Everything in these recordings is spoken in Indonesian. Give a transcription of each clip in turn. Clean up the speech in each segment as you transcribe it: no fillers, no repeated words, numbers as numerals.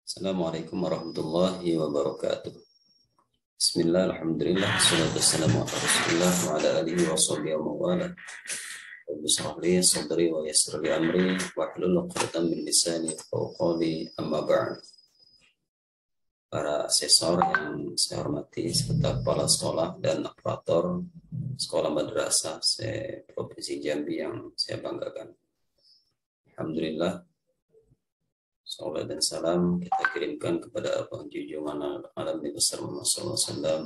Assalamualaikum warahmatullahi wabarakatuh. Bismillah, alhamdulillah, wassalatu wassalamu ala rasulillah wa ala alihi wa sahbihi wa mawala. Rabbi shrah li sadri wa yassir li amri wahlul 'uqdatam min lisani yafqahu qawli, amma ba'd. Para asesor yang saya hormati serta kepala sekolah dan operator sekolah madrasah Provinsi Jambi yang saya banggakan. Alhamdulillah, salawat dan salam kita kirimkan kepada junjungan alam Nabi besar Muhammad sallallahu alaihi wasallam.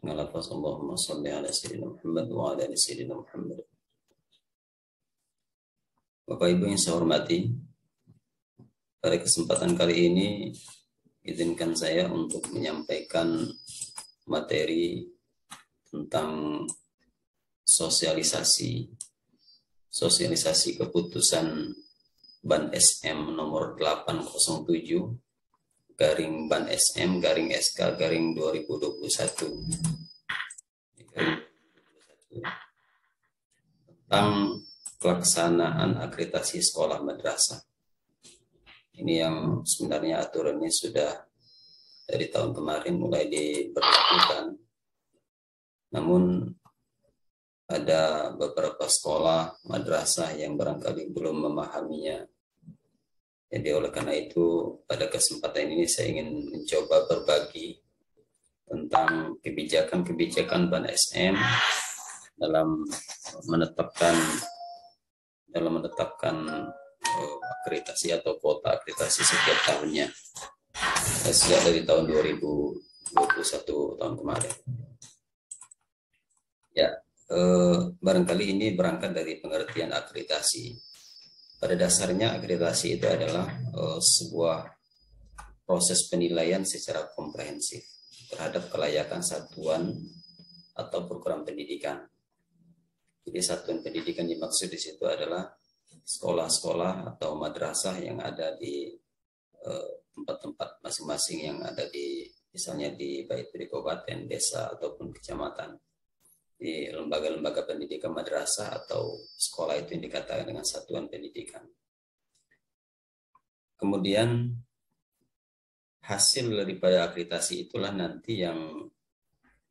Ngalafaz Allahumma shalli ala sayyidina Muhammad wa ala ali sayyidina Muhammad. Bapak Ibu yang saya hormati, pada kesempatan kali ini izinkan saya untuk menyampaikan materi tentang sosialisasi keputusan Ban SM nomor 807 garing Ban SM garing SK garing 2021 tentang pelaksanaan akreditasi sekolah madrasah. Ini yang sebenarnya aturannya sudah dari tahun kemarin mulai diberlakukan. Namun ada beberapa sekolah madrasah yang barangkali belum memahaminya. Jadi oleh karena itu pada kesempatan ini saya ingin mencoba berbagi tentang kebijakan-kebijakan Ban SM dalam menetapkan akreditasi atau kuota akreditasi setiap tahunnya. Sejak dari tahun 2021 tahun kemarin. Ya, barangkali ini berangkat dari pengertian akreditasi. Pada dasarnya akreditasi itu adalah sebuah proses penilaian secara komprehensif terhadap kelayakan satuan atau program pendidikan. Jadi satuan pendidikan dimaksud di situ adalah sekolah-sekolah atau madrasah yang ada di tempat-tempat masing-masing yang ada di misalnya baik di kabupaten, desa ataupun kecamatan. Di lembaga-lembaga pendidikan madrasah atau sekolah itu yang dikatakan dengan satuan pendidikan. Kemudian hasil daripada akreditasi itulah nanti yang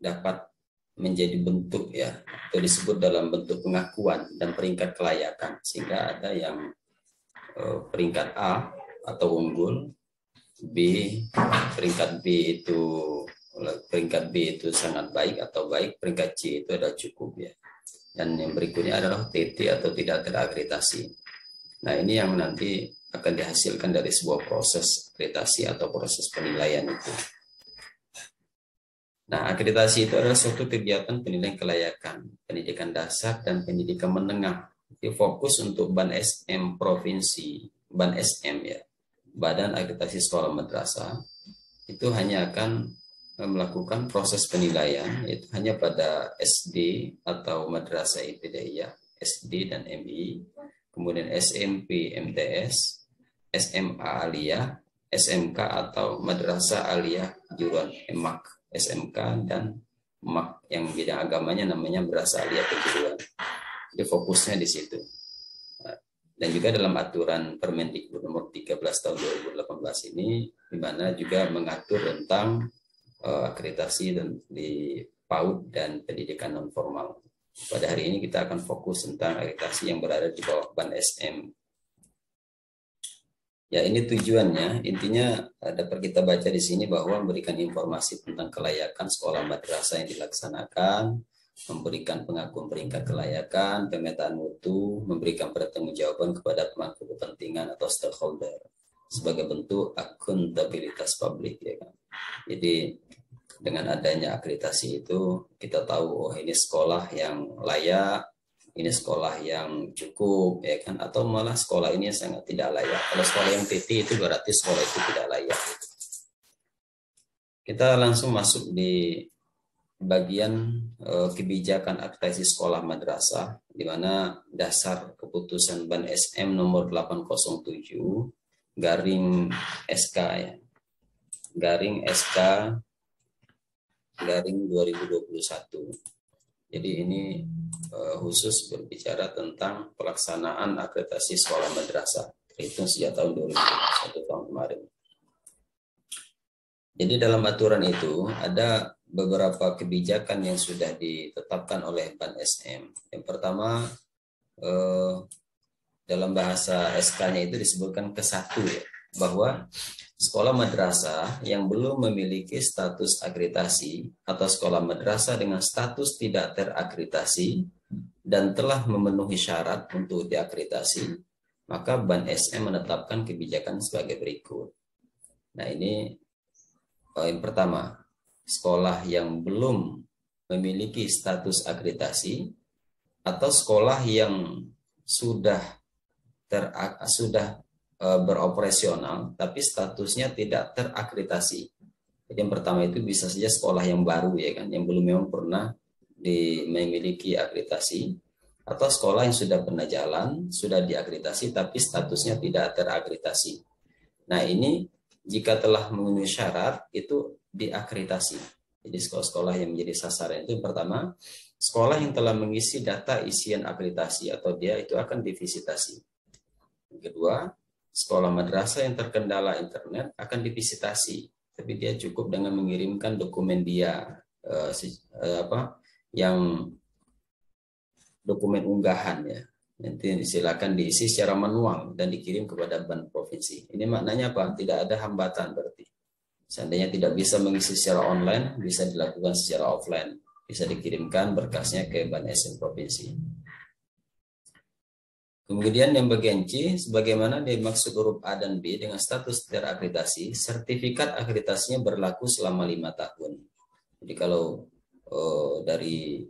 dapat menjadi bentuk ya, atau disebut dalam bentuk pengakuan dan peringkat kelayakan, sehingga ada yang peringkat A atau unggul, peringkat B itu sangat baik atau baik, peringkat C itu adalah cukup ya. Dan yang berikutnya adalah TT atau tidak terakreditasi. Nah, ini yang nanti akan dihasilkan dari sebuah proses akreditasi atau proses penilaian itu. Nah, akreditasi itu adalah suatu kegiatan penilaian kelayakan pendidikan dasar dan pendidikan menengah. Itu fokus untuk Ban SM Provinsi, Ban SM ya, Badan Akreditasi Sekolah Madrasah, itu hanya akan melakukan proses penilaian yaitu hanya pada SD atau Madrasah Ibtidaiyah, SD dan MI, kemudian SMP MTS, SMA Aliyah, SMK atau Madrasah Aliyah Juruan MAK, SMK dan MAK yang bidang agamanya namanya Madrasah Aliyah Kejuruan. Jadi fokusnya di situ. Dan juga dalam aturan Permendikbud nomor 13 tahun 2018 ini, di mana juga mengatur tentang akreditasi dan di PAUD dan pendidikan non formal. Pada hari ini kita akan fokus tentang akreditasi yang berada di bawah Ban SM. Ya, ini tujuannya, intinya dapat kita baca di sini bahwa memberikan informasi tentang kelayakan sekolah madrasah yang dilaksanakan, memberikan pengakuan peringkat kelayakan, pemetaan mutu, memberikan pertanggungjawaban kepada pemangku kepentingan atau stakeholder sebagai bentuk akuntabilitas publik ya kan. Jadi dengan adanya akreditasi itu kita tahu oh ini sekolah yang layak, ini sekolah yang cukup ya kan, atau malah sekolah ini sangat tidak layak. Kalau sekolah yang TT itu berarti sekolah itu tidak layak. Kita langsung masuk di bagian kebijakan akreditasi sekolah madrasah, di mana dasar keputusan Ban SM nomor 807 garing SK ya, garing SK garing 2021. Jadi ini khusus berbicara tentang pelaksanaan akreditasi sekolah madrasah. Itu sejak tahun 2021 tahun kemarin. Jadi dalam aturan itu ada beberapa kebijakan yang sudah ditetapkan oleh Ban SM. Yang pertama, dalam bahasa SK-nya itu disebutkan ke-1 ya, bahwa sekolah madrasah yang belum memiliki status akreditasi atau sekolah madrasah dengan status tidak terakreditasi dan telah memenuhi syarat untuk diakreditasi, maka Ban SM menetapkan kebijakan sebagai berikut. Nah, ini yang pertama, sekolah yang belum memiliki status akreditasi atau sekolah yang sudah beroperasional tapi statusnya tidak terakreditasi. Jadi yang pertama itu bisa saja sekolah yang baru ya kan, yang belum memang pernah memiliki akreditasi, atau sekolah yang sudah pernah jalan, sudah diakreditasi tapi statusnya tidak terakreditasi. Nah, ini jika telah memenuhi syarat itu diakreditasi. Jadi sekolah-sekolah yang menjadi sasaran itu yang pertama, sekolah yang telah mengisi data isian akreditasi atau dia itu akan divisitasi. Yang kedua, sekolah madrasah yang terkendala internet akan divisitasi, tapi dia cukup dengan mengirimkan dokumen dia yang dokumen unggahan ya. Nanti silakan diisi secara manual dan dikirim kepada Ban Provinsi. Ini maknanya apa? Tidak ada hambatan berarti. Seandainya tidak bisa mengisi secara online, bisa dilakukan secara offline. Bisa dikirimkan berkasnya ke Ban SM Provinsi. Kemudian yang bagian C, sebagaimana dimaksud huruf A dan B dengan status terakreditasi, sertifikat akreditasinya berlaku selama 5 tahun. Jadi kalau dari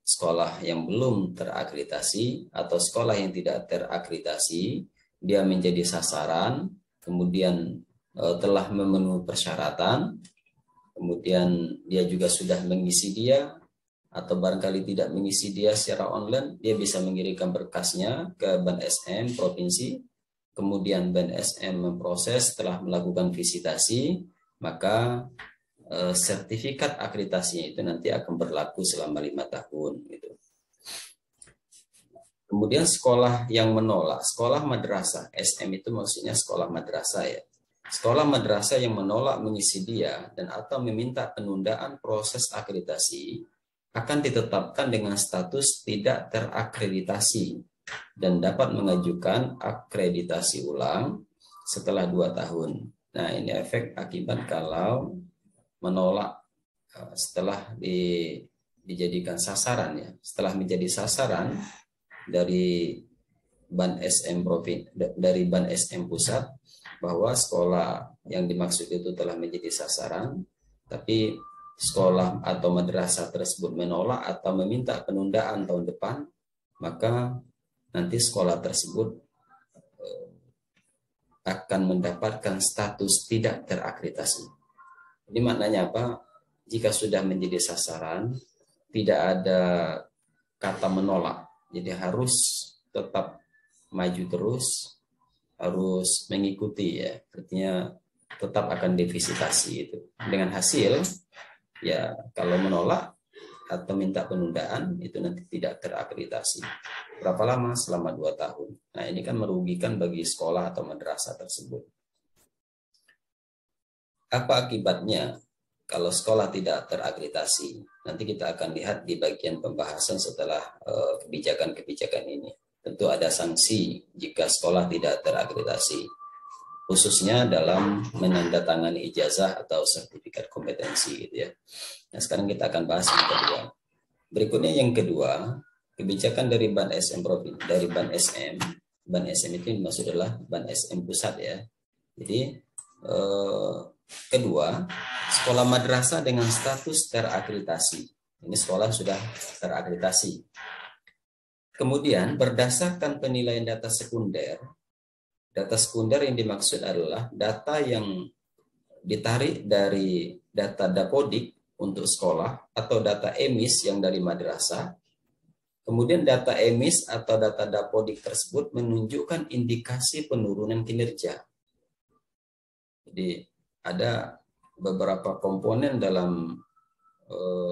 sekolah yang belum terakreditasi atau sekolah yang tidak terakreditasi, dia menjadi sasaran, kemudian telah memenuhi persyaratan, kemudian dia juga sudah mengisi dia, atau barangkali tidak mengisi dia secara online, dia bisa mengirimkan berkasnya ke Ban SM Provinsi, kemudian Ban SM memproses setelah melakukan visitasi, maka sertifikat akreditasinya itu nanti akan berlaku selama 5 tahun. Gitu. Kemudian sekolah yang menolak, sekolah madrasah, SM itu maksudnya sekolah madrasah ya. Sekolah madrasah yang menolak mengisi dia dan atau meminta penundaan proses akreditasi akan ditetapkan dengan status tidak terakreditasi dan dapat mengajukan akreditasi ulang setelah 2 tahun. Nah, ini efek akibat kalau menolak setelah dijadikan sasaran ya. Setelah menjadi sasaran dari Ban SM dari Ban SM pusat bahwa sekolah yang dimaksud itu telah menjadi sasaran, tapi sekolah atau madrasah tersebut menolak atau meminta penundaan tahun depan, maka nanti sekolah tersebut akan mendapatkan status tidak terakreditasi. Ini maknanya apa? Jika sudah menjadi sasaran, tidak ada kata menolak. Jadi harus tetap maju terus, harus mengikuti ya. Artinya tetap akan divisitasi itu. Dengan hasil ya kalau menolak atau minta penundaan itu nanti tidak terakreditasi. Berapa lama? Selama 2 tahun. Nah, ini kan merugikan bagi sekolah atau madrasah tersebut. Apa akibatnya kalau sekolah tidak terakreditasi? Nanti kita akan lihat di bagian pembahasan setelah kebijakan-kebijakan ini. Tentu ada sanksi jika sekolah tidak terakreditasi, khususnya dalam menandatangani ijazah atau sertifikat kompetensi gitu ya. Nah, sekarang kita akan bahas yang kedua. Berikutnya yang kedua, kebijakan dari Ban SM Provinsi, dari Ban SM. Ban SM itu maksud adalah Ban SM pusat ya. Jadi kedua, sekolah madrasah dengan status terakreditasi. Ini sekolah sudah terakreditasi. Kemudian berdasarkan penilaian data sekunder yang dimaksud adalah data yang ditarik dari data Dapodik untuk sekolah atau data emis yang dari madrasah. Kemudian data emis atau data Dapodik tersebut menunjukkan indikasi penurunan kinerja. Jadi ada beberapa komponen dalam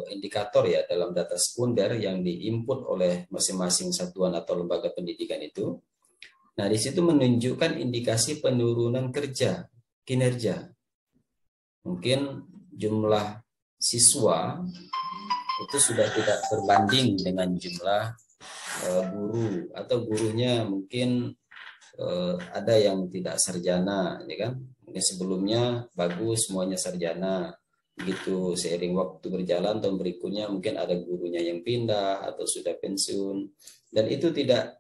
indikator ya dalam data sekunder yang diinput oleh masing-masing satuan atau lembaga pendidikan itu. Nah, di situ menunjukkan indikasi penurunan kinerja. mungkin jumlah siswa itu sudah tidak berbanding dengan jumlah guru, atau gurunya mungkin ada yang tidak sarjana, ya kan? Mungkin sebelumnya bagus semuanya sarjana, begitu seiring waktu berjalan tahun berikutnya mungkin ada gurunya yang pindah atau sudah pensiun, dan itu tidak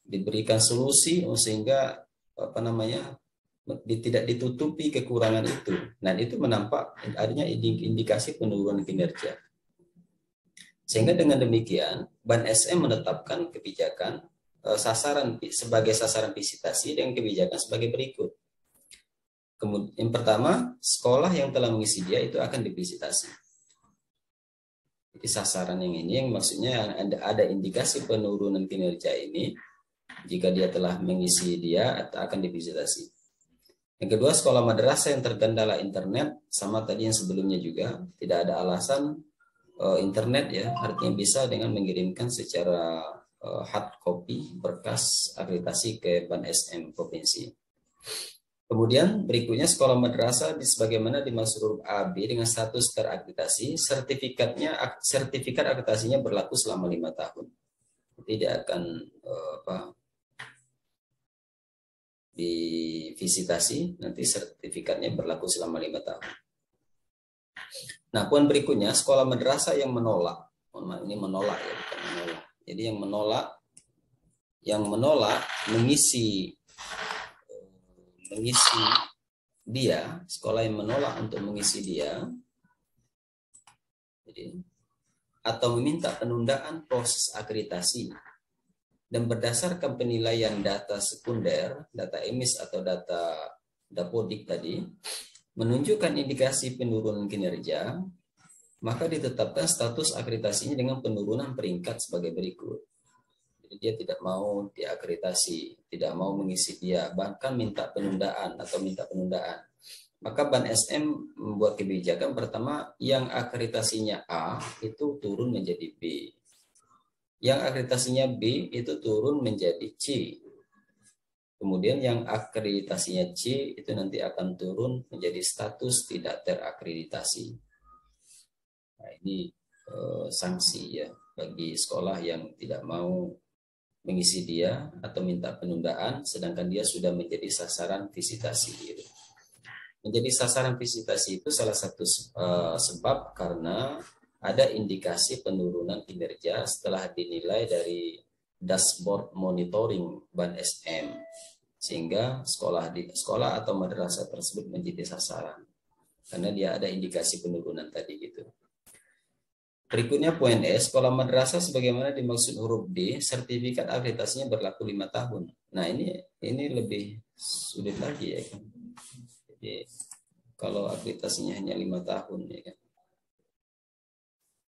diberikan solusi sehingga tidak ditutupi kekurangan itu. Nah, itu menampak adanya indikasi penurunan kinerja. Sehingga dengan demikian Ban SM menetapkan kebijakan sasaran sebagai sasaran visitasi dengan kebijakan sebagai berikut. Kemudian yang pertama, sekolah yang telah mengisi dia itu akan divisitasi. Jadi sasaran yang ini yang maksudnya ada indikasi penurunan kinerja ini jika dia telah mengisi dia akan divisitasi. Yang kedua, sekolah madrasah yang terkendala internet, sama tadi yang sebelumnya juga, tidak ada alasan internet ya, artinya bisa dengan mengirimkan secara hard copy berkas akreditasi ke Ban SM provinsi. Kemudian berikutnya sekolah madrasah sebagaimana dimaksud huruf A, B dengan status terakreditasi, sertifikat akreditasinya berlaku selama 5 tahun. Tidak akan divisitasi, nanti sertifikatnya berlaku selama 5 tahun. Nah, poin berikutnya sekolah madrasah yang menolak, ini menolak ya, bukan menolak. Jadi yang menolak mengisi dia, sekolah yang menolak untuk mengisi dia, jadi atau meminta penundaan proses akreditasi dan berdasarkan penilaian data sekunder, data emis atau data Dapodik tadi, menunjukkan indikasi penurunan kinerja, maka ditetapkan status akreditasinya dengan penurunan peringkat sebagai berikut. Jadi dia tidak mau diakreditasi, tidak mau mengisi dia, bahkan minta penundaan. Maka Ban SM membuat kebijakan pertama, yang akreditasinya A itu turun menjadi B. Yang akreditasinya B itu turun menjadi C. Kemudian yang akreditasinya C itu nanti akan turun menjadi status tidak terakreditasi. Nah, ini sanksi ya bagi sekolah yang tidak mau mengisi dia atau minta penundaan, sedangkan dia sudah menjadi sasaran visitasi. Gitu. Menjadi sasaran visitasi itu salah satu sebab karena ada indikasi penurunan kinerja setelah dinilai dari dashboard monitoring Ban SM, sehingga sekolah atau madrasah tersebut menjadi sasaran karena dia ada indikasi penurunan tadi gitu. Berikutnya poin S, sekolah madrasah sebagaimana dimaksud huruf D, sertifikat akreditasinya berlaku 5 tahun. Nah, ini lebih sulit lagi ya kan. Jadi kalau akreditasinya hanya 5 tahun ya kan.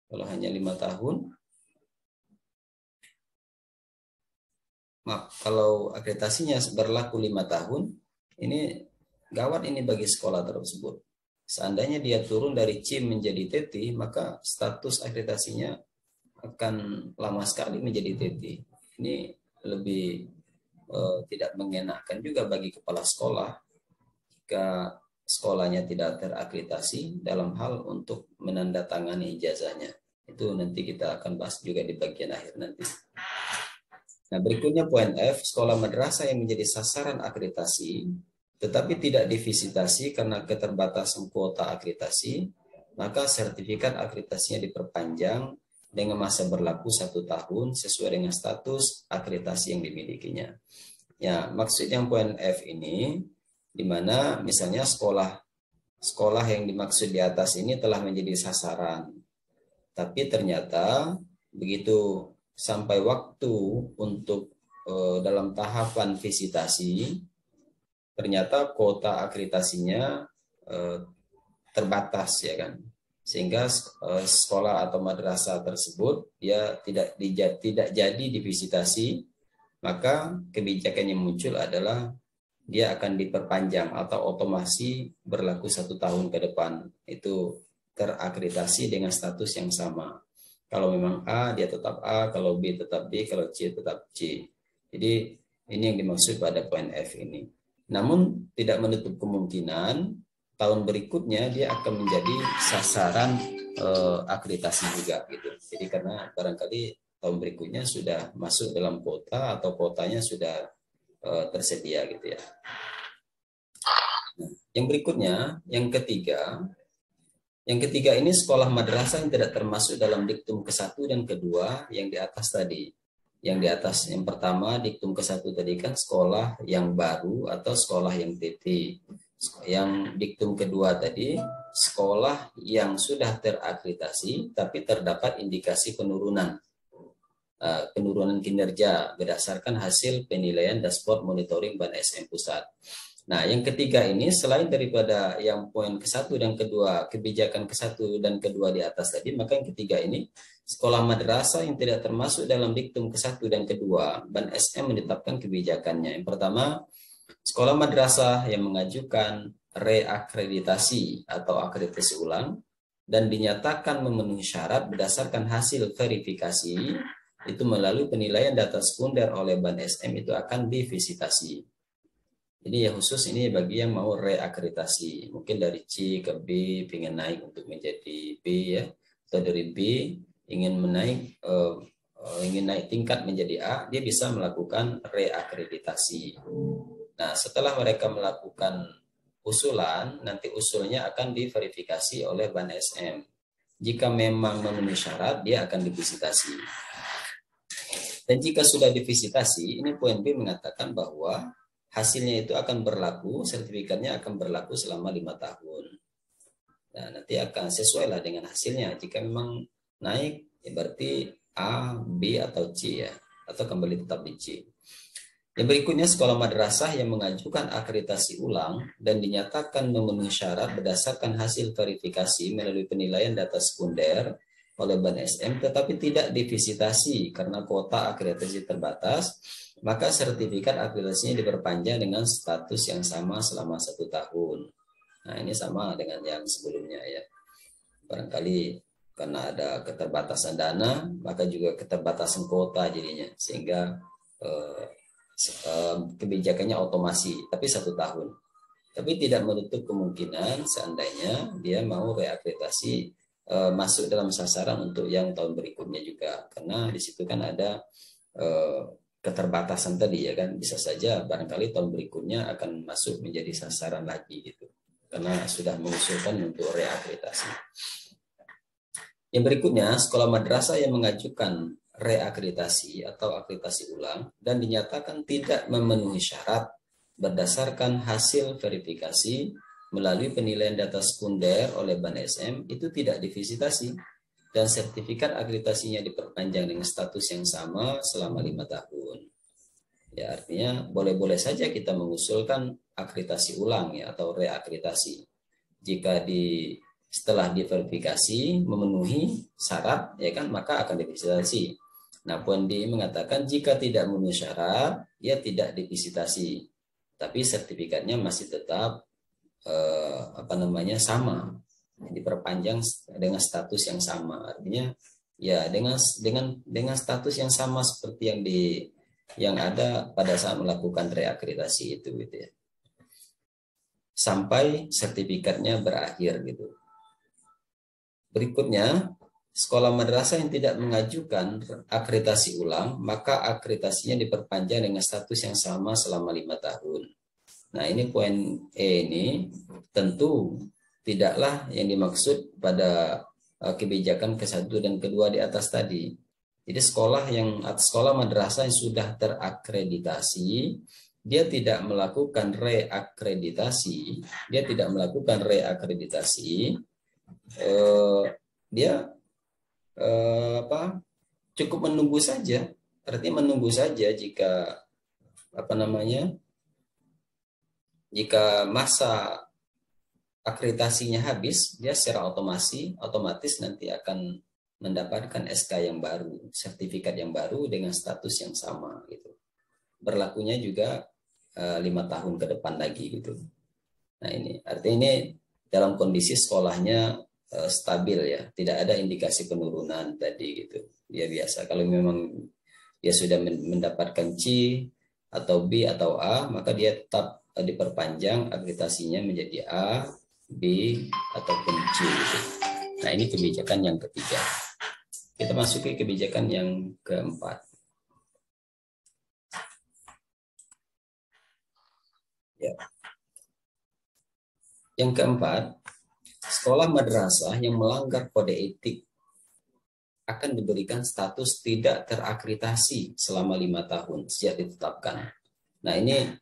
Kalau hanya 5 tahun, maaf, kalau akreditasinya berlaku 5 tahun, ini gawat ini bagi sekolah tersebut. Seandainya dia turun dari C menjadi TT, maka status akreditasinya akan lama sekali menjadi TT. Ini lebih tidak mengenakan juga bagi kepala sekolah jika sekolahnya tidak terakreditasi dalam hal untuk menandatangani ijazahnya. Itu nanti kita akan bahas juga di bagian akhir nanti. Nah, berikutnya poin F, sekolah madrasah yang menjadi sasaran akreditasi tetapi tidak divisitasi karena keterbatasan kuota akreditasi, maka sertifikat akreditasinya diperpanjang dengan masa berlaku 1 tahun sesuai dengan status akreditasi yang dimilikinya. Ya, maksud yang poin F ini, di mana misalnya sekolah yang dimaksud di atas ini telah menjadi sasaran, tapi ternyata begitu sampai waktu untuk dalam tahapan visitasi, ternyata kuota akreditasinya terbatas ya kan, sehingga sekolah atau madrasah tersebut dia tidak jadi divisitasi, maka kebijakan yang muncul adalah dia akan diperpanjang atau otomasi berlaku 1 tahun ke depan, itu terakreditasi dengan status yang sama. Kalau memang A dia tetap A, kalau B tetap B, kalau C tetap C. Jadi ini yang dimaksud pada poin F ini. Namun tidak menutup kemungkinan tahun berikutnya dia akan menjadi sasaran akreditasi juga gitu. Jadi karena barangkali tahun berikutnya sudah masuk dalam kuota atau kuotanya sudah tersedia gitu ya. Nah, yang berikutnya, yang ketiga ini sekolah madrasah yang tidak termasuk dalam diktum ke-1 dan kedua yang di atas tadi. Yang di atas yang pertama diktum ke-1 tadi kan sekolah yang baru atau sekolah yang TT. Yang diktum kedua tadi sekolah yang sudah terakreditasi tapi terdapat indikasi penurunan kinerja berdasarkan hasil penilaian dashboard monitoring Ban SM Pusat. Nah, yang ketiga ini selain daripada yang poin ke-1 dan kedua, kebijakan ke-1 dan kedua di atas tadi, maka yang ketiga ini sekolah madrasah yang tidak termasuk dalam diktum ke-1 dan kedua, Ban SM menetapkan kebijakannya. Yang pertama, sekolah madrasah yang mengajukan reakreditasi atau akreditasi ulang dan dinyatakan memenuhi syarat berdasarkan hasil verifikasi itu melalui penilaian data sekunder oleh Ban SM itu akan divisitasi. Jadi ya khusus ini bagi yang mau reakreditasi, mungkin dari C ke B ingin naik untuk menjadi B ya, atau dari B ingin naik tingkat menjadi A, dia bisa melakukan reakreditasi. Nah, setelah mereka melakukan usulan, nanti usulnya akan diverifikasi oleh Ban SM. Jika memang memenuhi syarat, dia akan divisitasi. Dan jika sudah divisitasi, ini poin B mengatakan bahwa hasilnya itu akan berlaku, sertifikatnya akan berlaku selama 5 tahun. Nah, nanti akan sesuai lah dengan hasilnya. Jika memang naik, ya berarti A, B, atau C ya. Atau kembali tetap di C. Yang berikutnya, sekolah madrasah yang mengajukan akreditasi ulang dan dinyatakan memenuhi syarat berdasarkan hasil verifikasi melalui penilaian data sekunder oleh Ban SM, tetapi tidak divisitasi karena kuota akreditasi terbatas, maka sertifikat akreditasinya diperpanjang dengan status yang sama selama 1 tahun. Nah, ini sama dengan yang sebelumnya ya. Barangkali karena ada keterbatasan dana, maka juga keterbatasan kuota jadinya, sehingga kebijakannya otomasi, tapi 1 tahun. Tapi tidak menutup kemungkinan seandainya dia mau reakreditasi masuk dalam sasaran untuk yang tahun berikutnya juga, karena di situ kan ada keterbatasan tadi ya kan, bisa saja barangkali tahun berikutnya akan masuk menjadi sasaran lagi gitu, karena sudah mengusulkan untuk reakreditasi. Yang berikutnya, sekolah madrasah yang mengajukan reakreditasi atau akreditasi ulang dan dinyatakan tidak memenuhi syarat berdasarkan hasil verifikasi melalui penilaian data sekunder oleh Ban SM itu tidak divisitasi dan sertifikat akreditasinya diperpanjang dengan status yang sama selama 5 tahun. Ya, artinya boleh-boleh saja kita mengusulkan akreditasi ulang ya atau reakreditasi. Jika setelah diverifikasi memenuhi syarat ya kan, maka akan divisitasi. Nah, poin D mengatakan jika tidak memenuhi syarat, ya tidak divisitasi. Tapi sertifikatnya masih tetap sama, diperpanjang dengan status yang sama. Artinya ya dengan status yang sama seperti yang ada pada saat melakukan reakreditasi itu gitu ya. Sampai sertifikatnya berakhir gitu. Berikutnya, sekolah madrasah yang tidak mengajukan akreditasi ulang, maka akreditasinya diperpanjang dengan status yang sama selama 5 tahun. Nah, ini poin E ini tentu tidaklah yang dimaksud pada kebijakan ke-1 dan kedua di atas tadi. Jadi sekolah madrasah yang sudah terakreditasi, dia tidak melakukan reakreditasi, dia cukup menunggu saja. Artinya menunggu saja jika jika masa akreditasinya habis, dia secara otomatis nanti akan mendapatkan SK yang baru, sertifikat yang baru dengan status yang sama gitu. Berlakunya juga 5 tahun ke depan lagi gitu. Nah, ini artinya ini dalam kondisi sekolahnya stabil ya, tidak ada indikasi penurunan tadi gitu. Dia biasa. Kalau memang dia sudah mendapatkan C atau B atau A, maka dia tetap diperpanjang akreditasinya menjadi A, B, ataupun C. Nah, ini kebijakan yang ketiga. Kita masuk ke kebijakan yang keempat. Ya. Yang keempat, sekolah madrasah yang melanggar kode etik akan diberikan status tidak terakreditasi selama 5 tahun sejak ditetapkan. Nah, ini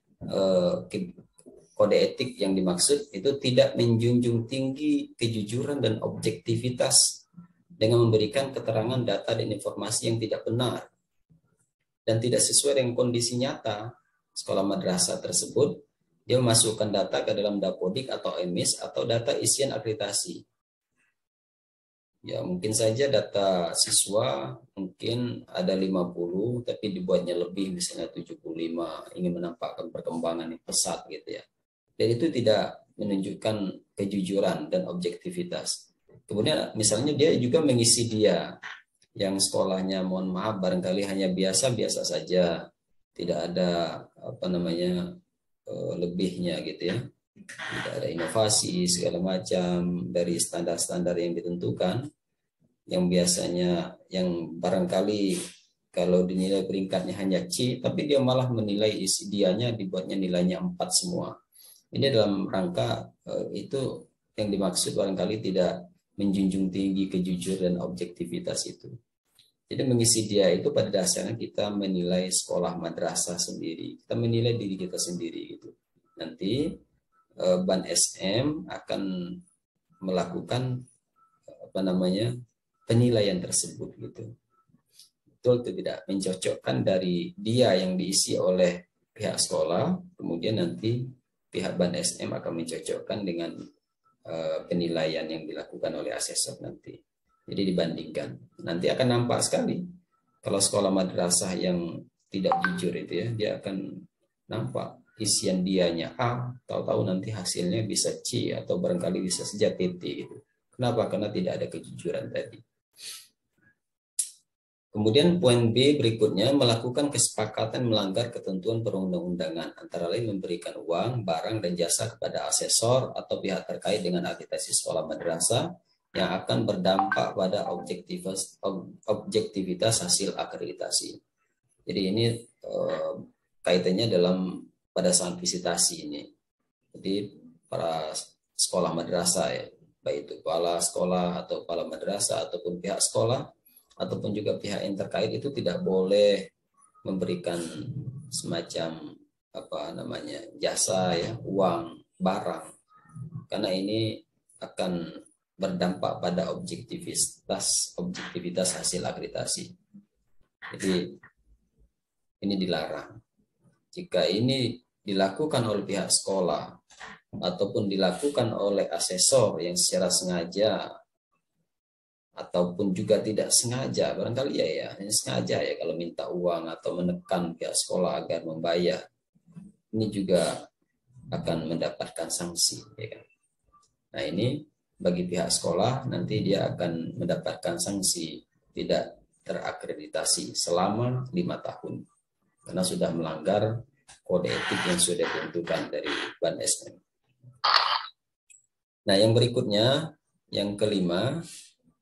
kode etik yang dimaksud itu tidak menjunjung tinggi kejujuran dan objektivitas dengan memberikan keterangan data dan informasi yang tidak benar dan tidak sesuai dengan kondisi nyata sekolah madrasah tersebut. Dia memasukkan data ke dalam Dapodik atau EMIS atau data isian akreditasi. Ya, mungkin saja data siswa mungkin ada 50, tapi dibuatnya lebih, misalnya 75, ingin menampakkan perkembangan yang pesat gitu ya. Dan itu tidak menunjukkan kejujuran dan objektivitas. Kemudian misalnya dia juga mengisi dia yang sekolahnya, mohon maaf, barangkali hanya biasa-biasa saja, tidak ada lebihnya gitu ya, tidak ada inovasi segala macam dari standar-standar yang ditentukan, yang biasanya yang barangkali kalau dinilai peringkatnya hanya C, tapi dia malah menilai isi dianya dibuatnya nilainya 4 semua. Ini dalam rangka itu yang dimaksud barangkali tidak menjunjung tinggi kejujuran dan objektivitas itu. Jadi mengisi dia itu pada dasarnya kita menilai sekolah madrasah sendiri, kita menilai diri kita sendiri gitu. Nanti Ban SM akan melakukan penilaian tersebut gitu. Betul atau tidak mencocokkan dari dia yang diisi oleh pihak sekolah, kemudian nanti pihak Ban SM akan mencocokkan dengan penilaian yang dilakukan oleh asesor nanti. Jadi dibandingkan. Nanti akan nampak sekali kalau sekolah madrasah yang tidak jujur itu ya, dia akan nampak isian dianya A, tahu-tahu nanti hasilnya bisa C atau barangkali bisa saja TT gitu. Kenapa? Karena tidak ada kejujuran tadi. Kemudian poin B berikutnya, melakukan kesepakatan melanggar ketentuan perundang-undangan, antara lain memberikan uang, barang, dan jasa kepada asesor atau pihak terkait dengan akreditasi sekolah madrasah yang akan berdampak pada objektivitas hasil akreditasi. Jadi ini kaitannya dalam pada saat visitasi ini. Jadi para sekolah madrasah ya, baik itu kepala sekolah atau kepala madrasah ataupun pihak sekolah ataupun juga pihak yang terkait itu tidak boleh memberikan semacam jasa ya, uang, barang, karena ini akan berdampak pada objektivitas hasil akreditasi. Jadi ini dilarang. Jika ini dilakukan oleh pihak sekolah ataupun dilakukan oleh asesor yang secara sengaja ataupun juga tidak sengaja, barangkali ya sengaja ya kalau minta uang atau menekan pihak sekolah agar membayar, ini juga akan mendapatkan sanksi ya kan. Nah, ini bagi pihak sekolah nanti dia akan mendapatkan sanksi tidak terakreditasi selama 5 tahun karena sudah melanggar kode etik yang sudah ditentukan dari Ban SM. Nah, yang berikutnya, yang kelima,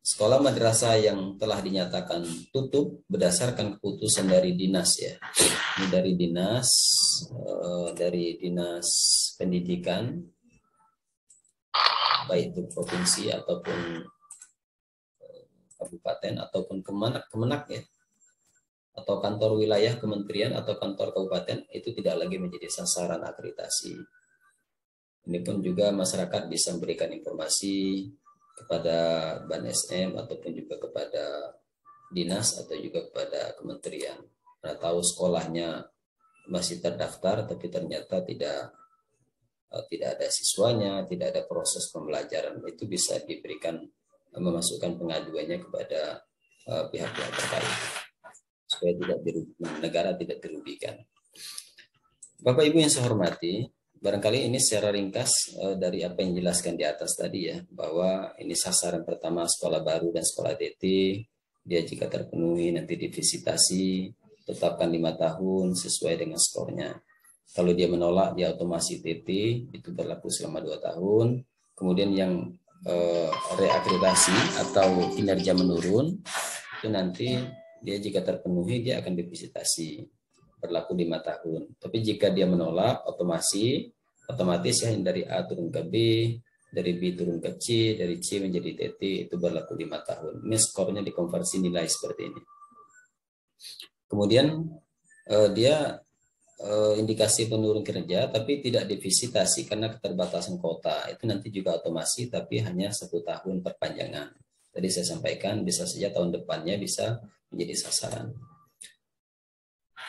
sekolah madrasah yang telah dinyatakan tutup berdasarkan keputusan dari dinas ya. Ini dari dinas pendidikan, baik itu provinsi ataupun kabupaten ataupun kemenak ya, atau kantor wilayah kementerian atau kantor kabupaten, itu tidak lagi menjadi sasaran akreditasi. Ini pun juga masyarakat bisa memberikan informasi kepada Ban SM ataupun juga kepada dinas atau juga kepada kementerian. Karena tahu sekolahnya masih terdaftar tapi ternyata tidak ada siswanya, tidak ada proses pembelajaran, itu bisa diberikan, memasukkan pengaduannya kepada pihak-pihak terkait supaya negara tidak dirugikan. Bapak Ibu yang saya hormati, barangkali ini secara ringkas dari apa yang dijelaskan di atas tadi ya, bahwa ini sasaran pertama sekolah baru dan sekolah TT, dia jika terpenuhi nanti divisitasi, tetapkan 5 tahun sesuai dengan skornya. Kalau dia menolak, dia otomasi TT, itu berlaku selama 2 tahun. Kemudian yang reakreditasi atau kinerja menurun, itu nanti dia jika terpenuhi, dia akan divisitasi, berlaku 5 tahun. Tapi jika dia menolak, otomatis ya dari A turun ke B, dari B turun ke C, dari C menjadi TT, itu berlaku 5 tahun. Ini skornya dikonversi nilai seperti ini. Kemudian dia indikasi penurun kinerja tapi tidak divisitasi karena keterbatasan kota, itu nanti juga otomasi tapi hanya 1 tahun perpanjangan. Tadi saya sampaikan bisa saja tahun depannya bisa menjadi sasaran.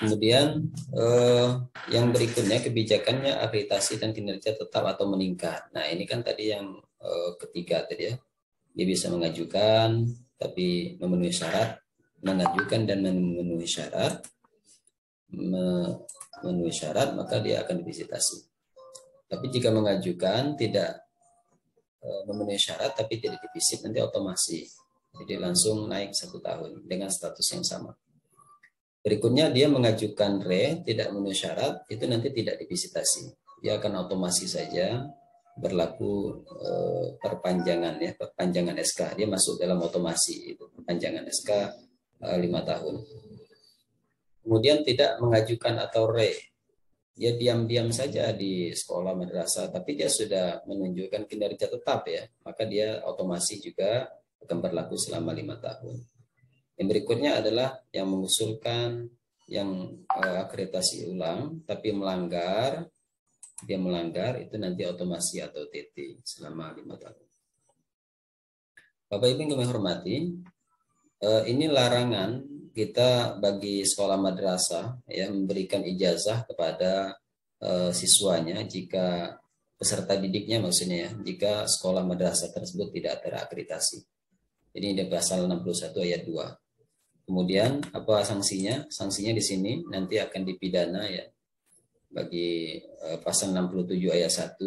Kemudian yang berikutnya kebijakannya akreditasi dan kinerja tetap atau meningkat. Nah ini kan tadi yang ketiga tadi ya, dia bisa mengajukan tapi memenuhi syarat, mengajukan dan memenuhi syarat, maka dia akan divisitasi. Tapi jika mengajukan tidak memenuhi syarat tapi tidak divisit, nanti otomasi, jadi langsung naik 1 tahun dengan status yang sama. Berikutnya dia mengajukan tidak memenuhi syarat, itu nanti tidak divisitasi, dia akan otomasi saja berlaku perpanjangan ya, perpanjangan SK, dia masuk dalam otomasi itu perpanjangan SK 5 tahun. Kemudian tidak mengajukan atau dia diam-diam saja di sekolah madrasah, tapi dia sudah menunjukkan kinerja tetap ya, maka dia otomasi juga akan berlaku selama 5 tahun. Yang berikutnya adalah yang mengusulkan yang akreditasi ulang, tapi dia melanggar, itu nanti otomasi atau TT selama 5 tahun. Bapak Ibu yang kami hormati, ini larangan kita bagi sekolah madrasah ya memberikan ijazah kepada siswanya jika peserta didiknya maksudnya ya, jika sekolah madrasah tersebut tidak terakreditasi. Jadi ini pasal 61 ayat 2. Kemudian apa sanksinya? Sanksinya di sini nanti akan dipidana ya bagi pasal 67 ayat 1.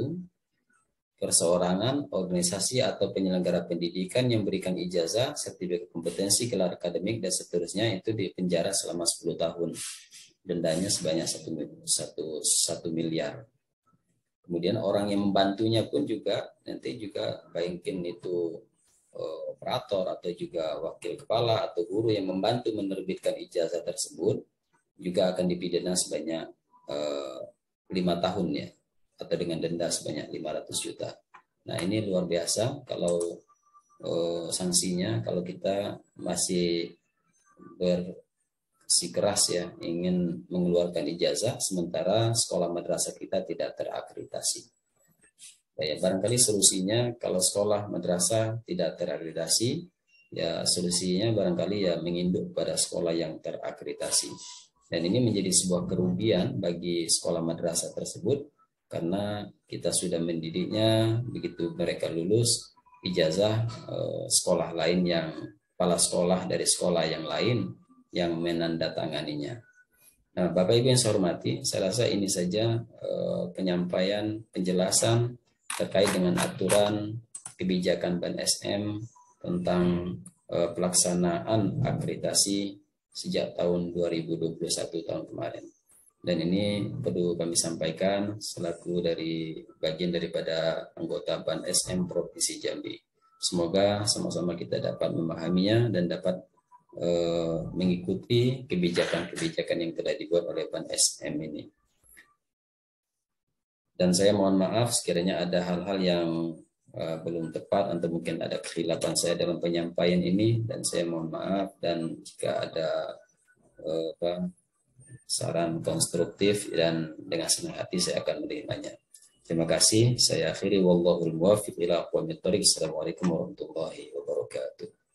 Perseorangan, organisasi atau penyelenggara pendidikan yang berikan ijazah, sertifikat kompetensi, gelar akademik dan seterusnya itu dipenjara selama 10 tahun. Dendanya sebanyak 1 miliar. Kemudian orang yang membantunya pun juga nanti juga mungkin itu operator atau juga wakil kepala atau guru yang membantu menerbitkan ijazah tersebut juga akan dipidana sebanyak 5 tahun ya, atau dengan denda sebanyak 500 juta. Nah ini luar biasa kalau sanksinya, kalau kita masih bersikeras ya ingin mengeluarkan ijazah sementara sekolah madrasah kita tidak terakreditasi. Ya, barangkali solusinya kalau sekolah madrasah tidak terakreditasi, ya solusinya barangkali ya menginduk pada sekolah yang terakreditasi. Dan ini menjadi sebuah kerugian bagi sekolah madrasah tersebut, karena kita sudah mendidiknya, begitu mereka lulus ijazah sekolah lain yang kepala sekolah dari sekolah yang lain yang menandatanganinya. Nah, Bapak Ibu yang saya hormati, saya rasa ini saja penyampaian penjelasan terkait dengan aturan kebijakan Ban SM tentang pelaksanaan akreditasi sejak tahun 2021 tahun kemarin. Dan ini perlu kami sampaikan selaku dari bagian daripada anggota Ban SM Provinsi Jambi. Semoga sama-sama kita dapat memahaminya dan dapat mengikuti kebijakan-kebijakan yang telah dibuat oleh Ban SM ini. Dan saya mohon maaf sekiranya ada hal-hal yang belum tepat atau mungkin ada kekhilafan saya dalam penyampaian ini, dan saya mohon maaf, dan jika ada saran konstruktif dan dengan senang hati saya akan menerimanya. Terima kasih. Saya akhiri, wallahul muwaffiq ila aqwamit thoriq. Assalamualaikum warahmatullahi wabarakatuh.